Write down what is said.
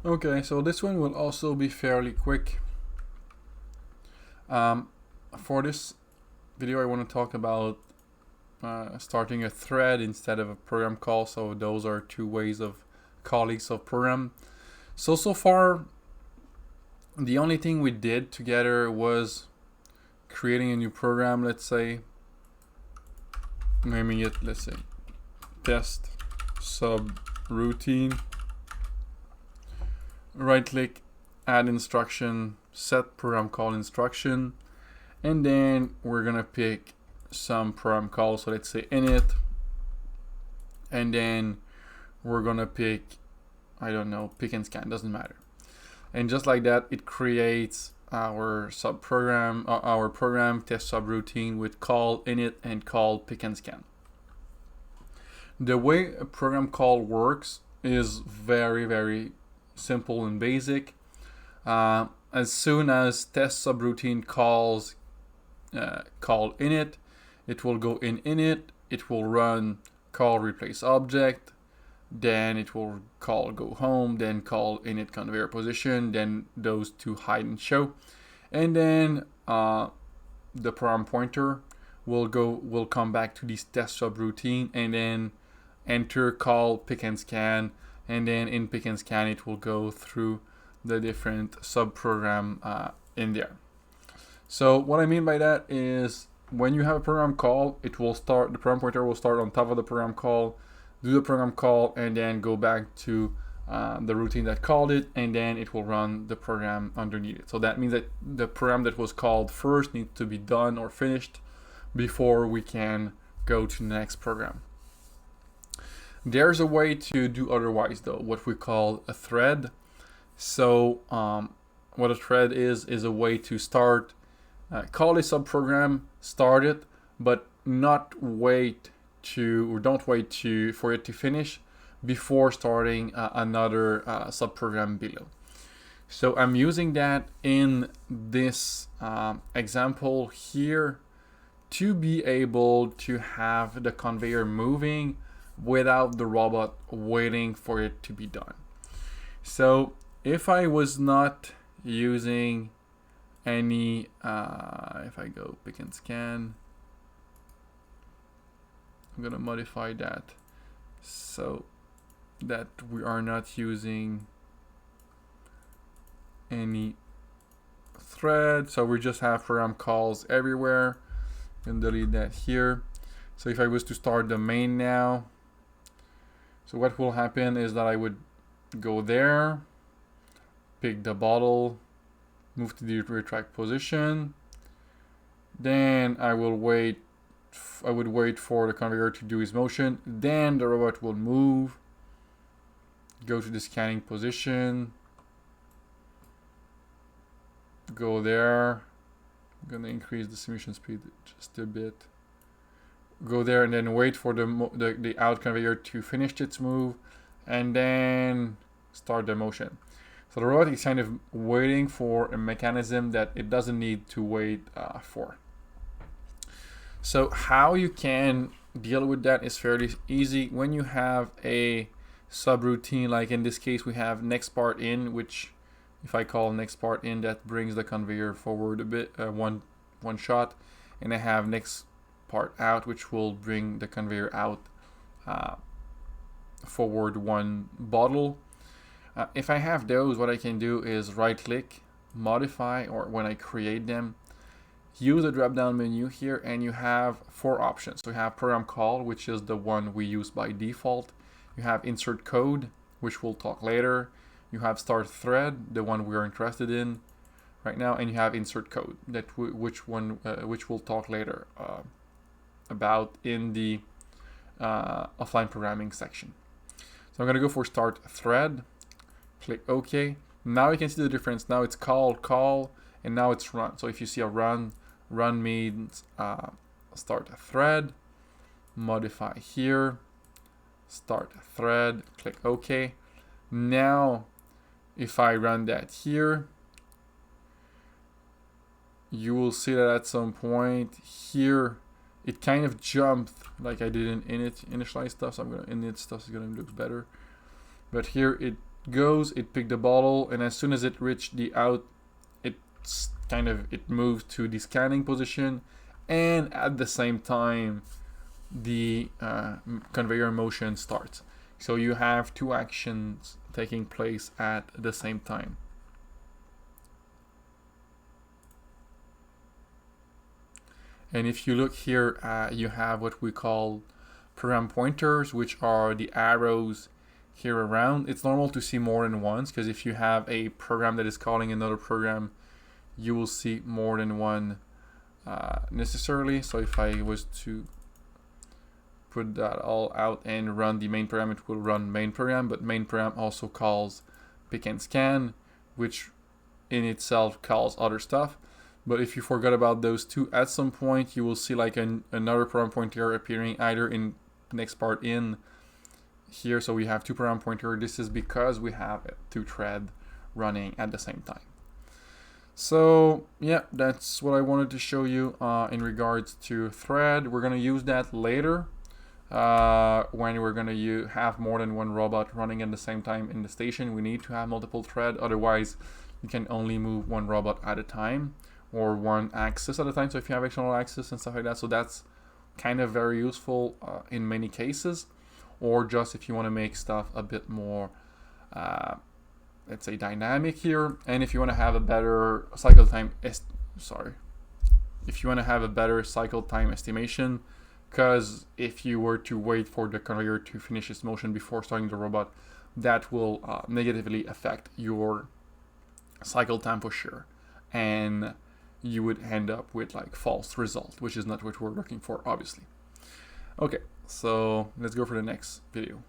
Okay, so this one will also be fairly quick. For this video, I want to talk about starting a thread instead of a program call. So those are two ways of colleagues of program. So far, the only thing we did together was creating a new program, let's say, naming it, let's say, test subroutine. Right click, add instruction, set program call instruction, and then we're gonna pick some program call. So let's say init, and then we're gonna pick, I don't know, pick and scan, doesn't matter. And just like that, it creates our subprogram, our program test subroutine with call init and call pick and scan. The way a program call works is very simple and basic. As soon as test subroutine calls call init, it will go in init, it will run call replace object, then it will call go home, then call init conveyor position, then those two hide and show, and then the program pointer will come back to this test subroutine and then enter call pick and scan, and then in pick and scan it will go through the different subprogram in there. So what I mean by that is when you have a program call, it will start, the program pointer will start on top of the program call, do the program call, and then go back to the routine that called it, and then it will run the program underneath it. So that means that the program that was called first needs to be done or finished before we can go to the next program. There's a way to do otherwise though, what we call a thread. So what a thread is a way to start, call a subprogram, start it, but not wait to, or don't wait to for it to finish before starting another subprogram below. So I'm using that in this example here to be able to have the conveyor moving without the robot waiting for it to be done. So if I was not using any, if I go pick and scan, I'm gonna modify that so that we are not using any thread. So we just have program calls everywhere. And delete that here. So if I was to start the main now, so what will happen is that I would go there, pick the bottle, move to the retract position, then I will wait. I would wait for the conveyor to do his motion, then the robot will move, go to the scanning position, go there. I'm gonna increase the simulation speed just a bit. Go there and then wait for the out conveyor to finish its move, and then start the motion. So the robot is kind of waiting for a mechanism that it doesn't need to wait for. So how you can deal with that is fairly easy. When you have a subroutine, like in this case we have next part in, which if I call next part in, that brings the conveyor forward a bit, one shot, and I have next part out, which will bring the conveyor out forward one bottle. If I have those, what I can do is right click, modify, or when I create them, use the drop down menu here, and you have four options. So you have program call, which is the one we use by default. You have insert code, which we'll talk later. You have start thread, the one we're interested in right now, and you have insert code, that which we'll talk later about in the offline programming section. So I'm gonna go for start thread, click OK. Now you can see the difference. Now it's call, and now it's run. So if you see a run means start a thread, modify here, start a thread, click OK. Now if I run that here, you will see that at some point here it kind of jumped like I did in init initialize stuff. So I'm gonna init stuff is gonna look better, but here it goes, it picked the bottle, and as soon as it reached the out, it moved to the scanning position, and at the same time the conveyor motion starts. So you have two actions taking place at the same time. And if you look here, you have what we call program pointers, which are the arrows here around. It's normal to see more than once, because if you have a program that is calling another program, you will see more than one necessarily. So if I was to put that all out and run the main program, it will run main program, but main program also calls pick and scan, which in itself calls other stuff. But if you forgot about those two, at some point you will see like another program pointer appearing either in next part in here. So we have two program pointer. This is because we have two threads running at the same time. So yeah, that's what I wanted to show you in regards to thread. We're gonna use that later when we're gonna have more than one robot running at the same time in the station. We need to have multiple threads, otherwise you can only move one robot at a time or one axis at a time. So if you have external axis and stuff like that, so that's kind of very useful in many cases, or just if you want to make stuff a bit more let's say dynamic here, and if you want to have a better cycle time estimation, because if you were to wait for the conveyor to finish its motion before starting the robot, that will negatively affect your cycle time for sure, and you would end up with like false result, which is not what we're looking for, obviously. Okay, so let's go for the next video.